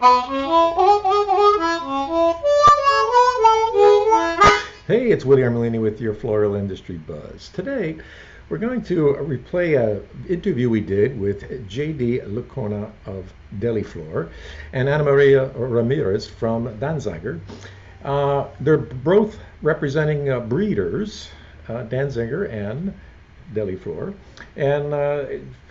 Hey, it's Willie Armelini with your Floral Industry Buzz. Today, we're going to replay an interview we did with J.D. Lacuna of Deliflor and Ana Maria Ramirez from Danziger. They're both representing breeders, Danziger and Deliflor. And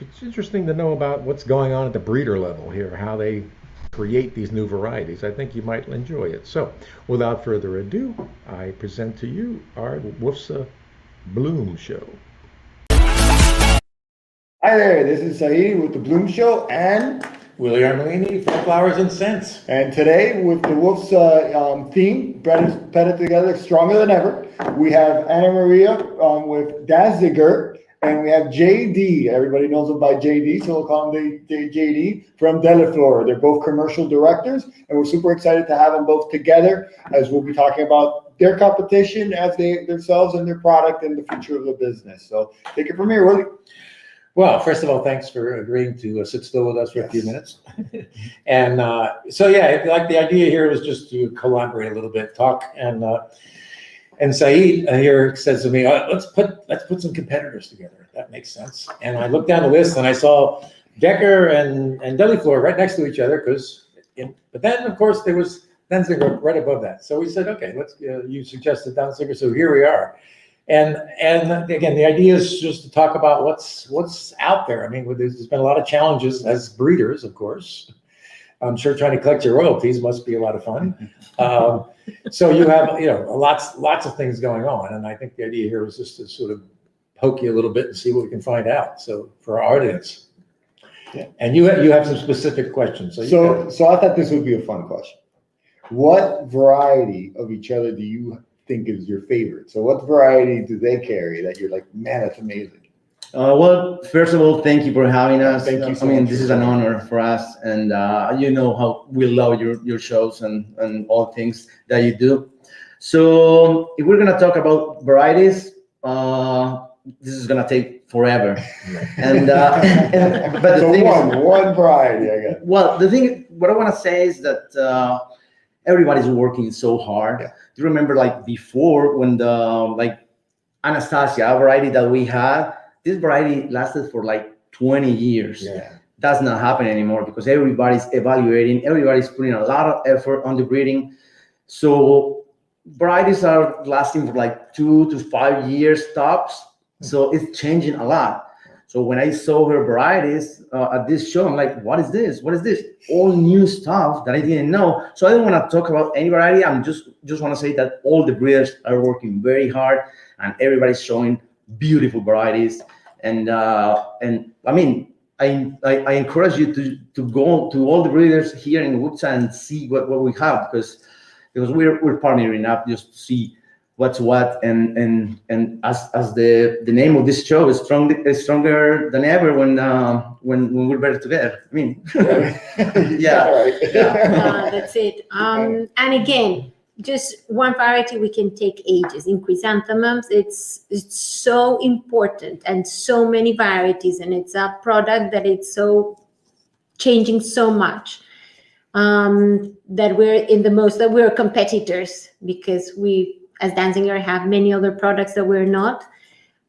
it's interesting to know about what's going on at the breeder level here, how they create these new varieties. I think you might enjoy it. So, without further ado, I present to you our Woofsa Bloom Show. Hi there, this is Saeed with the Bloom Show and Willie Armelini from Flowers and Scents. And today with the Woofsa theme, better together, stronger than ever, we have Ana Maria with Danziger, and we have JD. Everybody knows him by JD, so we'll call him JD from Deliflor. They're both commercial directors, and we're super excited to have them both together as we'll be talking about their competition as themselves and their product and the future of the business. So take it from here, Willie. Well, first of all, thanks for agreeing to sit still with us for a few minutes. And so, yeah, like the idea here was just to collaborate a little bit, talk, and Saeed here says to me, let's put some competitors together. That makes sense. And I looked down the list and I saw Decker and Deliflor right next to each other but then of course there was Danziger right above that. So we said, okay, let's. You suggested Danziger, so here we are. And again, the idea is just to talk about what's out there. I mean, there's been a lot of challenges as breeders, of course. I'm sure trying to collect your royalties must be a lot of fun. So you have, lots of things going on, and I think the idea here was just to sort of poke you a little bit and see what we can find out. So for our audience, and you have some specific questions. So I thought this would be a fun question. What variety of each other do you think is your favorite? So what variety do they carry that you're like, man, that's amazing? Well, first of all, thank you for having us. Thank you so much. This is an honor for us, and you know how we love your shows and all things that you do. So if we're gonna talk about varieties, this is gonna take forever. But one variety, I guess. Well, what I want to say is that everybody's working so hard. Do you remember, like before, when the Anastasia variety that we had? This variety lasted for like 20 years. Yeah. That's not happening anymore because everybody's evaluating, everybody's putting a lot of effort on the breeding. So varieties are lasting for like 2 to 5 years tops. So it's changing a lot. So when I saw her varieties at this show, I'm like, what is this? What is this? All new stuff that I didn't know. So I don't want to talk about any variety. I'm just want to say that all the breeders are working very hard and everybody's showing beautiful varieties, and I mean, I encourage you to go to all the breeders here in Woofsa and see what we have, because we're partnering up just to see what's what, and as the name of this show is stronger than ever when we're better together. I mean, that's it. And again, just one variety, we can take ages. In chrysanthemums, it's so important, and so many varieties, and it's a product that it's so changing so much that we're competitors, because we as Danziger have many other products that we're not.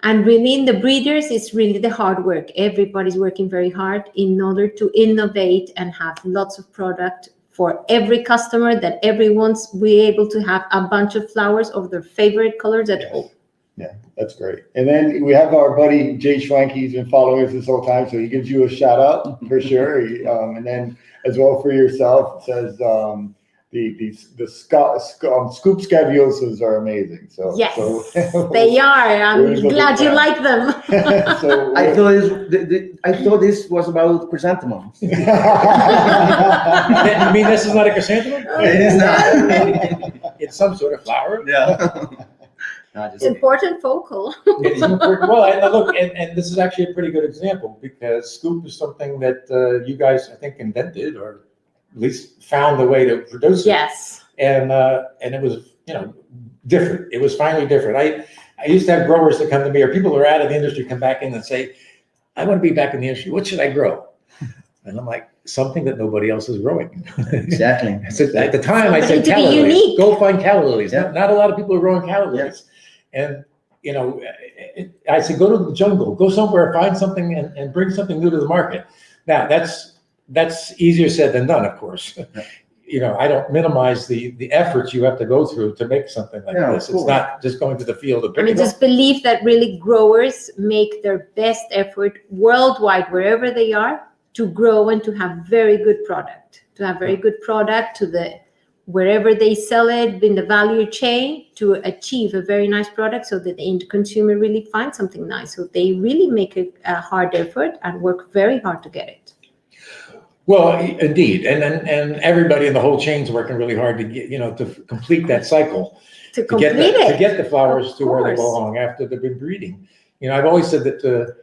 And really in the breeders, it's really the hard work. Everybody's working very hard in order to innovate and have lots of product for every customer, that everyone's be able to have a bunch of flowers of their favorite colors at home. Yeah, that's great. And then we have our buddy Jay Schwank. He's been following us this whole time, so he gives you a shout out for sure. And then as well for yourself, it says the scoop schedules are amazing. So yes, they are. I'm glad you like them. So I thought this was about chrysanthemums. I mean, this is not a chrysanthemum? It is not. It's some sort of flower. Yeah. It's important focal. It's important. Well, look, and this is actually a pretty good example, because scoop is something that you guys, I think, invented, or at least found the way to produce it. Yes. And it was, different. It was finally different. I used to have growers that come to me, or people who are out of the industry come back in and say, I want to be back in the industry. What should I grow? And I'm like, something that nobody else is growing. Exactly. So at the time, I said, Something to be calla lilies. unique. Go find calla lilies. Yeah. Not a lot of people are growing calla lilies. And, you know, I said, go to the jungle, go somewhere, find something and bring something new to the market. Now, that's easier said than done, of course. You know, I don't minimize the efforts you have to go through to make something like Yeah, this. of It's course. not just going to the field and I mean, picking just believe that really growers make their best effort worldwide, wherever they are, to grow and to have very good product, to the wherever they sell it in the value chain, to achieve a very nice product so that the end consumer really finds something nice. So they really make a hard effort and work very hard to get it. Well, indeed, and everybody in the whole chain's working really hard to get, you know, to complete that cycle, To complete it. to get the flowers Of to where they course. belong after they've been breeding. You know, I've always said that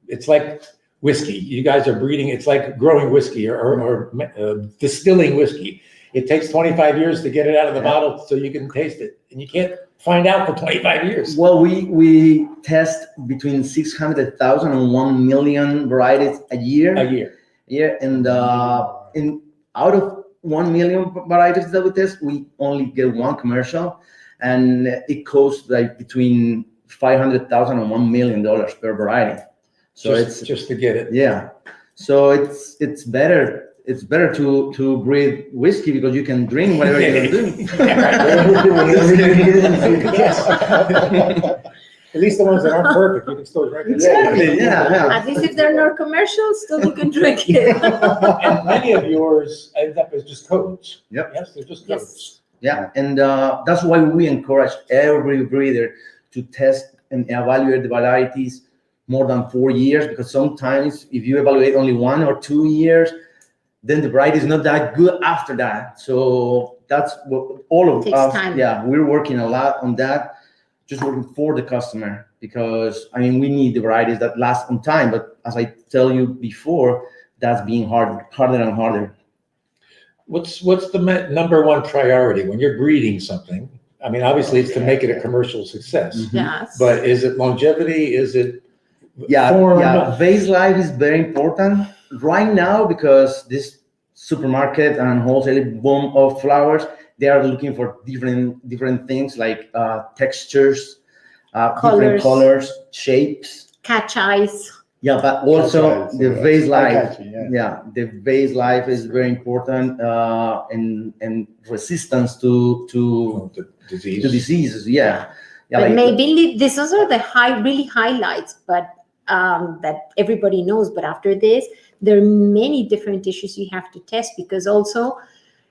it's like whiskey. You guys are breeding. It's like growing whiskey or distilling whiskey. It takes 25 years to get it out of the bottle so you can taste it, and you can't find out for 25 years. Well, we test between 600,000 and 1 million varieties a year. Yeah, and out of 1 million varieties that we test, we only get one commercial, and it costs like between $500,000 and $1 million per variety. So it's just to get it. Yeah. So it's better to breed whiskey because you can drink whatever you do. Yes. At least the ones that aren't perfect, you can still drink it. Exactly. Yeah. At least if they're not commercials, still you can drink it. And many of yours end up as just codes. Yep. Yes, they're just Yes. codes. Yeah, and that's why we encourage every breeder to test and evaluate the varieties more than 4 years, because sometimes if you evaluate only 1 or 2 years, then the variety is not that good after that. So that's what all of Takes us, time. we're working a lot on that, just working for the customer, because I mean, we need the varieties that last on time. But as I tell you before, that's being harder and harder. What's the number one priority when you're breeding something? I mean, obviously it's to make it a commercial success, Yes. but is it longevity? Is it Yeah, form? vase life is very important right now, because this supermarket and wholesale boom of flowers, they are looking for different things like textures, different colors, shapes. Catch eyes. Yeah, but also the vase life. Yeah. The vase life is very important, and resistance to The disease. diseases. Yeah. Yeah, But like- maybe these are the really highlights, but that everybody knows. But after this, there are many different issues you have to test, because also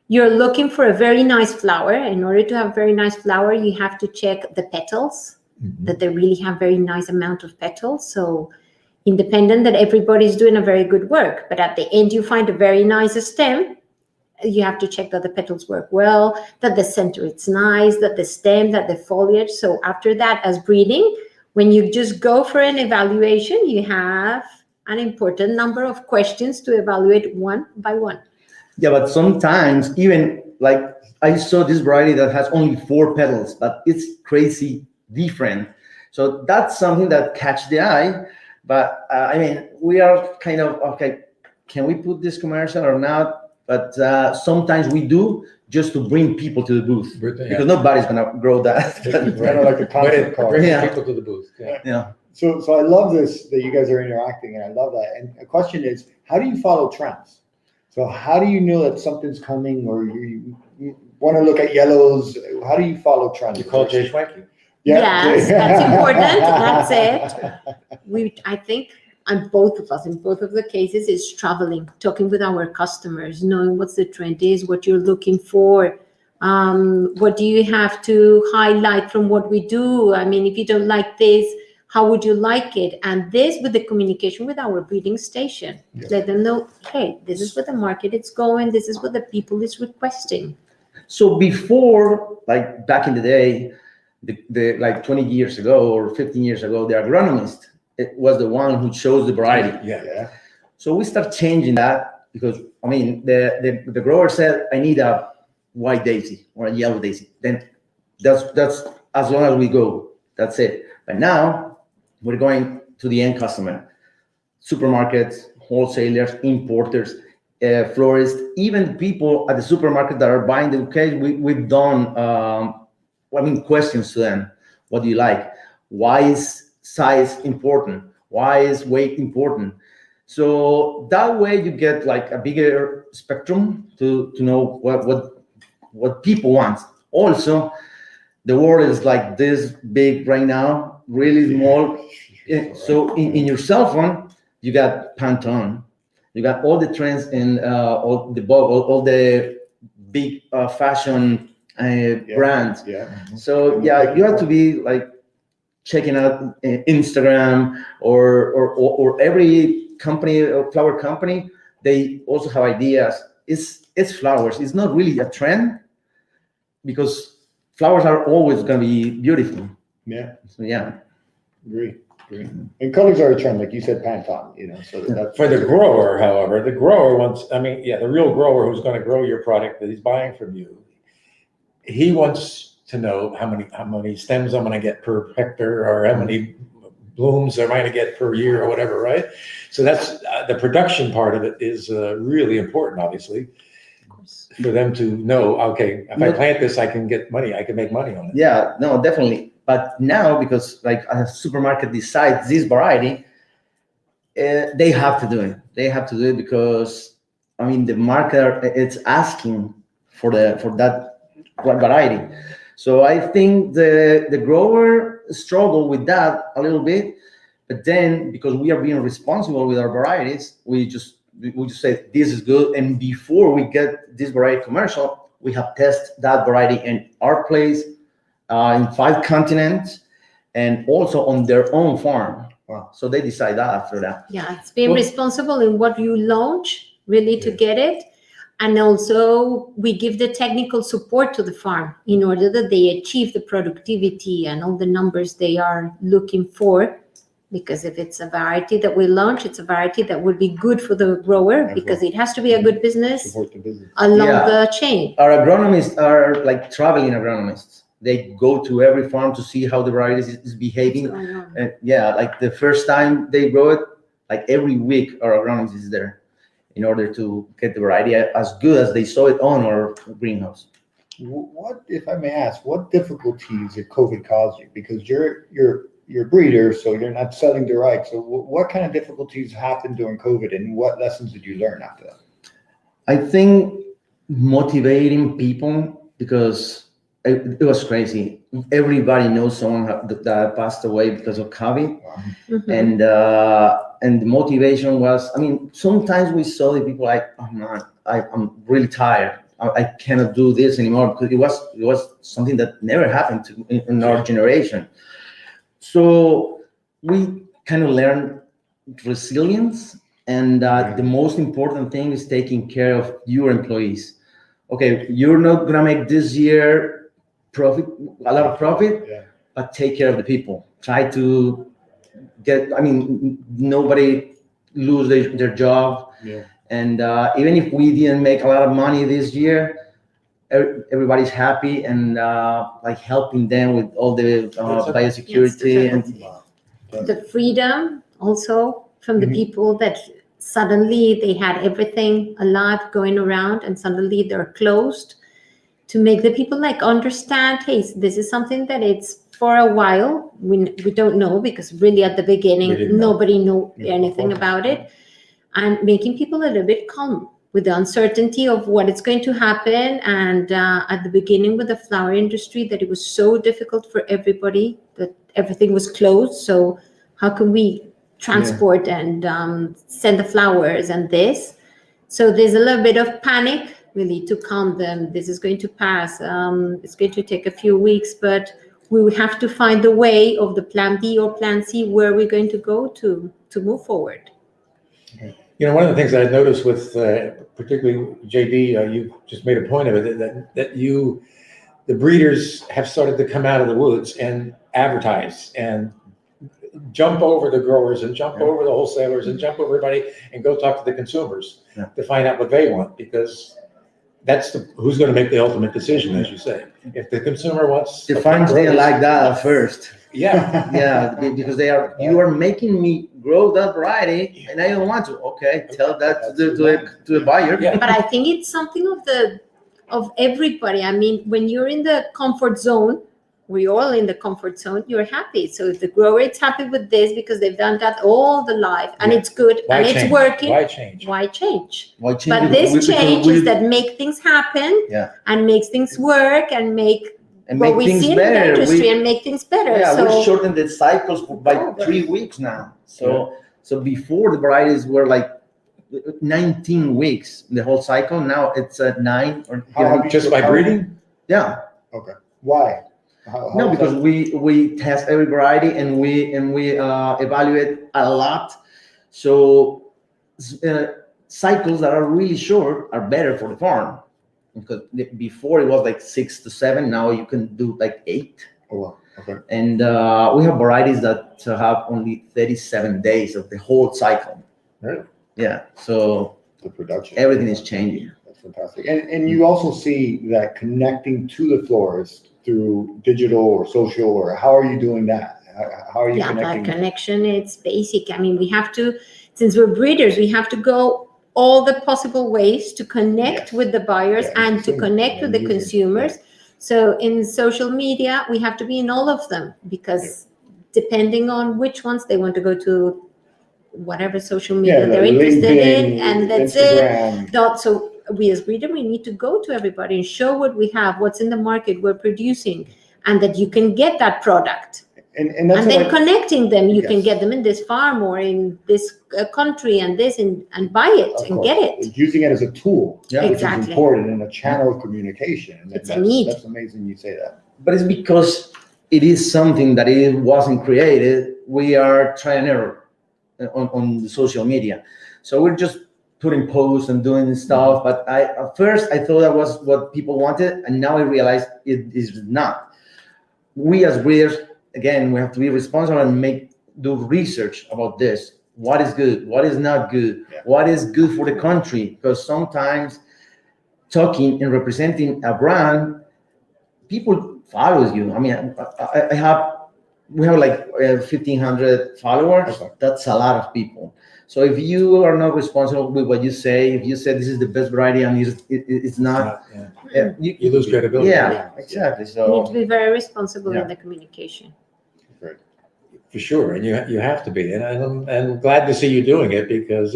you're looking for a very nice flower. In order to have very nice flower, you have to check the petals, that they really have very nice amount of petals. So independent that everybody's doing a very good work, but at the end you find a very nice stem, you have to check that the petals work well, that the center is nice, that the stem, that the foliage. So after that, as breeding, when you just go for an evaluation, you have an important number of questions to evaluate one by one. Yeah, but sometimes even like I saw this variety that has only 4 petals, but it's crazy different. So that's something that catch the eye. But I mean, we are kind of, okay, can we put this commercial or not? But sometimes we do, just to bring people to the booth, because nobody's gonna grow that. It's kind of like a concept car. Bring Yeah. people to the booth. Yeah. Yeah. So I love this, that you guys are interacting, and I love that. And the question is, how do you follow trends? So how do you know that something's coming, or you want to look at yellows? How do you follow trends? You call Jay Schwenke. Yes, that's important. That's it. I think, and both of us, in both of the cases, is traveling, talking with our customers, knowing what the trend is, what you're looking for. What do you have to highlight from what we do? I mean, if you don't like this, how would you like it? And this with the communication with our breeding station. Let them know, hey, this is where the market is going. This is what the people is requesting. So before, like back in the day, the like 20 years ago or 15 years ago, the agronomist was the one who chose the variety. Yeah. So we start changing that, because I mean, the grower said, I need a white daisy or a yellow daisy. Then that's as long as we go, that's it. But now we're going to the end customer, supermarkets, wholesalers, importers, florists, even people at the supermarket that are buying the bouquet. We've done, questions to them. What do you like? Why is size important? Why is weight important? So that way you get like a bigger spectrum to know what people want. Also, the world is like this big right now, really small. So in your cell phone, you got Pantone, you got all the trends in all the big fashion brands. Yeah. So yeah, you have to be like checking out Instagram or every company, flower company. They also have ideas. It's flowers. It's not really a trend because flowers are always going to be beautiful. Yeah. So yeah. Agree. And colors are a trend, like you said, Pantone. So that's For the grower, however, the grower wants, the real grower who's going to grow your product that he's buying from you, he wants to know how many stems I'm going to get per hectare, or how many blooms am I going to get per year, or whatever, right? So that's the production part of it is really important, obviously, for them to know, okay, if I plant this, I can get money, I can make money on it. Yeah, no, definitely. But now, because like a supermarket decides this variety, they have to do it. They have to do it because the market it's asking for that variety. So I think the grower struggle with that a little bit, but then because we are being responsible with our varieties, we just say this is good, and before we get this variety commercial, we have tested that variety in our place, in 5 continents, and also on their own farm. Wow. So they decide that after that. Yeah, it's being responsible in what you launch, really, to get it. And also we give the technical support to the farm in order that they achieve the productivity and all the numbers they are looking for. Because if it's a variety that we launch, it's a variety that will be good for the grower, because it has to be a good business support the business along the chain. Our agronomists are like traveling agronomists. They go to every farm to see how the variety is behaving. And like the first time they grow it, like every week our agronomist is there in order to get the variety as good as they saw it on our greenhouse. What, if I may ask, what difficulties did COVID cause you? Because you're a breeder, so you're not selling direct. So what kind of difficulties happened during COVID, and what lessons did you learn after that? I think motivating people, because it was crazy. Everybody knows someone that passed away because of COVID. Wow. Mm-hmm. And the motivation was, sometimes we saw the people like, oh man, I'm really tired. I cannot do this anymore, because it was something that never happened in our generation. So we kind of learned resilience, and the most important thing is taking care of your employees. Okay, you're not gonna make this year a lot of profit, but take care of the people. Try to get, nobody lose their job. And even if we didn't make a lot of money this year, everybody's happy, and like helping them with all the biosecurity and the freedom also from the people that suddenly they had everything alive going around, and suddenly they're closed, to make the people like understand, hey, this is something that it's for a while. We don't know, because really at the beginning nobody knew anything about it, and making people a little bit calm with the uncertainty of what is going to happen. And at the beginning with the flower industry, that it was so difficult for everybody, that everything was closed. So how can we transport and send the flowers and this? So there's a little bit of panic, really, to calm them. This is going to pass. It's going to take a few weeks, but we will have to find a way of the plan B or plan C, where we're going to go to move forward. One of the things that I noticed with particularly JD, you just made a point of it, that the breeders have started to come out of the woods and advertise and jump over the growers and jump over the wholesalers and jump over everybody and go talk to the consumers to find out what they want, because that's who's going to make the ultimate decision, as you say. If the consumer wants, the farms didn't like that at first. Yeah, because you are making me grow that variety, and I don't want to. Okay, tell that to the buyer. Yeah. But I think it's something of everybody. I mean, when you're in the comfort zone, we're all in the comfort zone, you're happy. So if the grower is happy with this because they've done that all the life and Yeah. it's good Why and change? it's working, Why change? why change? Why change But it? this Because changes that make things happen Yeah. and makes things work and make and what make we things see in the better. industry and make things better. Yeah, So we shortened the cycles by 3 weeks now. So before the varieties were like 19 weeks the whole cycle. Now it's 9 or How have you- Just by breeding? yeah. Okay. Why? How No, is because that? we test every variety and we evaluate a lot. So cycles that are really short are better for the farm, because before it was like 6 to 7. Now you can do like 8. Oh, wow. Okay. And we have varieties that have only 37 days of the whole cycle. Really? Yeah. So The production. everything is changing. That's fantastic. And you also see that connecting to the florist through digital or social, or how are you doing that? How are you yeah, connecting? that connection, it's basic. I mean, we have to, since we're breeders, we have to go all the possible ways to connect Yes. with the buyers Yeah, and to consumers, connect and with the users, consumers. So in social media, we have to be in all of them, because depending on which ones they want to go to, whatever social media Yeah, they're interested in, LinkedIn, and that's Instagram. it. Not so we as breeder, we need to go to everybody and show what we have, what's in the market, we're producing, and that you can get that product. And that's And then what connecting them, you can Yes. get them in this farm or in this country and this, and buy it of and course, get it. using it as a tool, Yeah. which Exactly. is important, and a channel of communication. And It's a need. That's amazing you say that. But it's because it is something that it wasn't created. We are trying and error on the social media. So we're just putting posts and doing stuff. But at first I thought that was what people wanted, and now I realize it is not. We as breeders, again, we have to be responsible and do research about this. What is good? What is not good? Yeah. What is good for the country? Because sometimes talking and representing a brand, people follows you. I mean, we have like 1,500 followers. Okay. That's a lot of people. So if you are not responsible with what you say, if you say this is the best variety and it's not, Yeah. You lose credibility. yeah, exactly. You need to So be very responsible Yeah. in the communication. Great. For sure, and you have to be, and I'm glad to see you doing it, because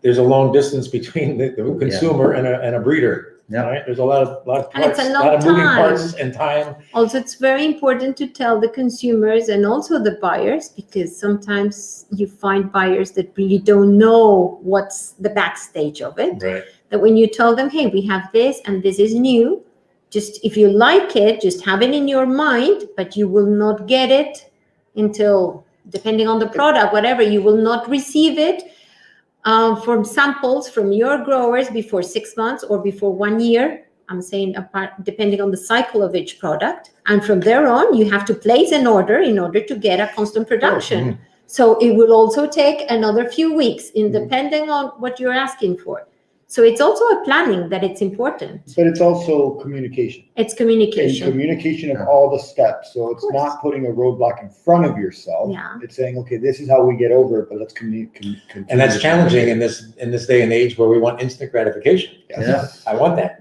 there's a long distance between the consumer and a breeder. Yeah. Right? There's a lot of And it's parts, a a lot long of moving time. parts and time. Also, it's very important to tell the consumers and also the buyers, because sometimes you find buyers that really don't know what's the backstage of it. Right. That when you tell them, hey, we have this and this is new, just if you like it, just have it in your mind, but you will not get it until, depending on the product, whatever, you will not receive it from samples from your growers before 6 months or before 1 year. I'm saying apart, depending on the cycle of each product. And from there on, you have to place an order in order to get a constant production. So it will also take another few weeks, depending on what you're asking for. So it's also a planning that it's important. But it's also communication. It's And communication. communication of all the steps. So it's course. not putting a roadblock in front of yourself. Yeah. It's saying, okay, this is how we get over it, but let's continue. And that's challenging in this day and age where we want instant gratification. Yes. I want that.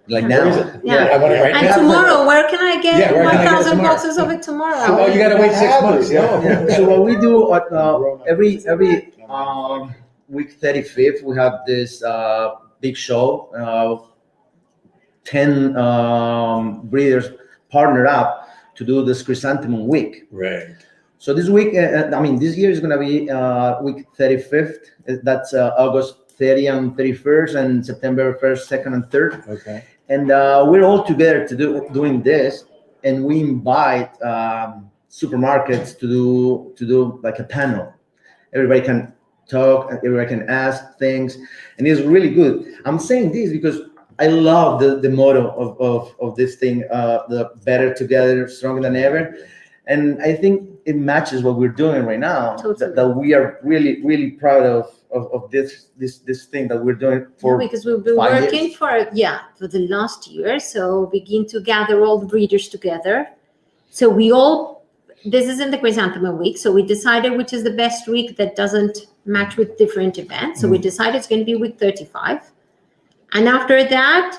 like Where is now, it? Yeah. I want it right And now. tomorrow, where can I get Yeah, where can I get it 1,000 tomorrow? boxes of it tomorrow? Oh, you gotta wait 6 months. Yeah. No. Yeah. So what we do at every week 35th, we have this big show. 10 breeders partnered up to do this chrysanthemum week. Right. So this week, this year is going to be week 35th. That's August 30 and 31st, and September 1st, 2nd, and 3rd. Okay. And we're all together doing this, and we invite supermarkets to do like a panel. Everybody can talk, everybody can ask things, and it's really good. I'm saying this because I love the motto of this thing, the better together, stronger than ever. And I think it matches what we're doing right now. Totally. That we are really, really proud of this thing that we're doing for because we've been 5 working years. for the last year. So begin to gather all the breeders together. So we all this is in the chrysanthemum week. So we decided which is the best week that doesn't match with different events. So we decided it's going to be week 35. And after that,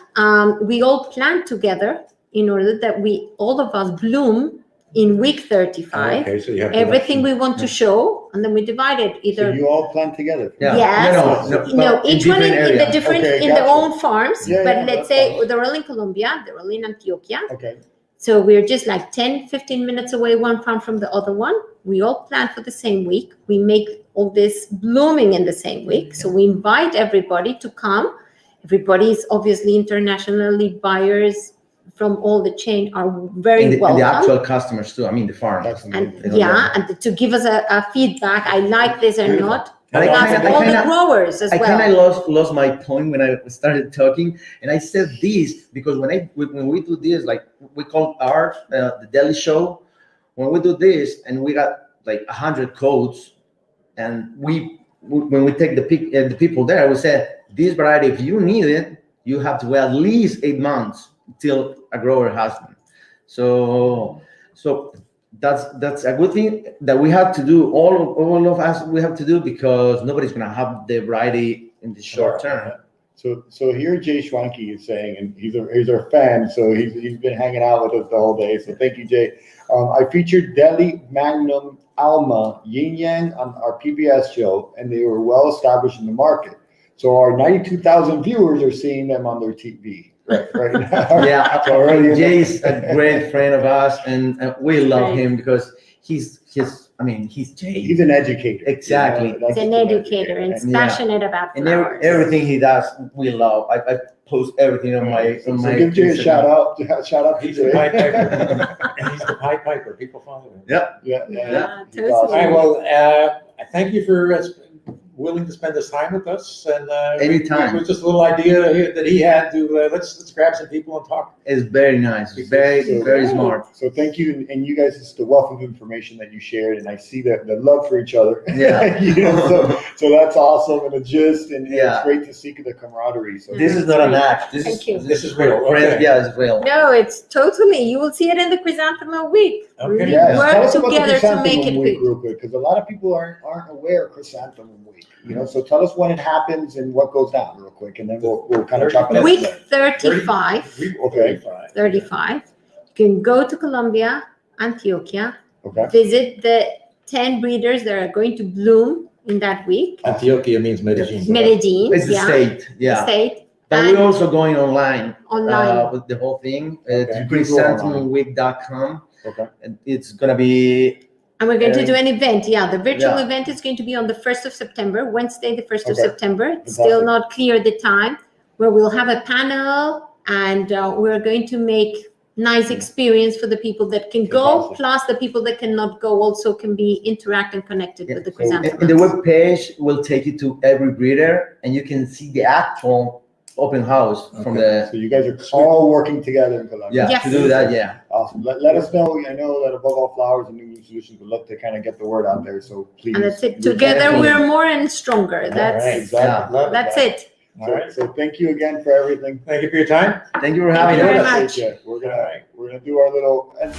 we all planned together in order that all of us bloom in week 35. Okay, so you have Everything we want to show, and then we divide it So either. you all plan together? Yeah. Yes. No, Each one in the areas. different Okay, in their gotcha. own farms. Yeah, but yeah, let's that's say fine. they're all in Colombia, they're all in Antioquia. Okay. So we're just like 10, 15 minutes away, one farm from the other one. We all plan for the same week. We make all this blooming in the same week. So we invite everybody to come. Everybody is obviously internationally buyers from all the chain are very And welcome. the actual customers too. I mean, the farm. That's And amazing. and to give us a feedback, I like this or not. But Plus all the growers as I well. kind of lost my point when I started talking, and I said this because when we do this, like we call art the deli show. When we do this, and we got like 100 codes, and when we take the people there, we say this variety, if you need it, you have to wait at least 8 months till a grower has them. So that's a good thing that we have to do. All of us we have to do because nobody's gonna have the variety in the short term. So here Jay Schwanke is saying, and he's our fan, so he's been hanging out with us the whole day. So thank you, Jay. I featured Deli, Magnum, Alma, Yin Yang on our PBS show, and they were well established in the market. So our 92,000 viewers are seeing them on their TV right now. Yeah, So already Jay's a great friend of us, and we love him because he's Jay. He's an educator. Exactly. You know, that's He's an educator and And Yeah. passionate about And flowers. everything he does, we love. I post everything on my So give Jay a Instagram. shout out. Shout out to He's the Jay. Pied Piper. And he's the Pied Piper. People follow him. Yeah. He's totally. All awesome. right, well, thank you for willing to spend this time with us. And Anytime. it was just a little idea here that he had to let's grab some people and talk. It's very nice, very smart. So thank you, and you guys, it's the wealth of information that you shared, and I see that the love for each other. Yeah. You know, so that's awesome, and the gist, and Yeah. it's great to see the camaraderie. So This is not an act. This Thank you. This is real. Friends, Okay. yeah, it's real. No, it's totally. You will see it in the chrysanthemum week. Okay. Really yes, tell work us about the together to chrysanthemum make it week good. real quick, because a lot of people aren't aware of chrysanthemum week. You know, so tell us when it happens and what goes down real quick, and then we'll kind of chop it up. Week 35. Okay. 35. You can go to Colombia, Antioquia, Okay. visit the 10 breeders that are going to bloom in that week. Antioquia means Medellin. Medellin, It's the state, the yeah. state. But And we're also going online online. with the whole thing. Okay. It's chrysanthemumweek.com. Okay. And it's gonna be And we're going to do an event. Yeah, the virtual Yeah. event is going to be on the 1st of September, Wednesday, the 1st of Okay. September. It's Fantastic. still not clear the time, where we'll have a panel and we're going to make nice experience for the people that can go, Fantastic. plus the people that cannot go also can be interact and connected with the so- chrysanthemums. and the web page will take you to every breeder, and you can see the actual open house from Okay. So you guys are all working together in Colombia. to Yes. do that. Yeah. Awesome. Let us know. I know that Above All Flowers and New Solutions would love to kind of get the word out there. So please. And that's it. reach Together out. we're more and stronger. All That's right. Exactly. Love that's that. it. All right. So thank you again for everything. Thank you for your time. Thank you for Thank having you very us. much. We're gonna do our little. And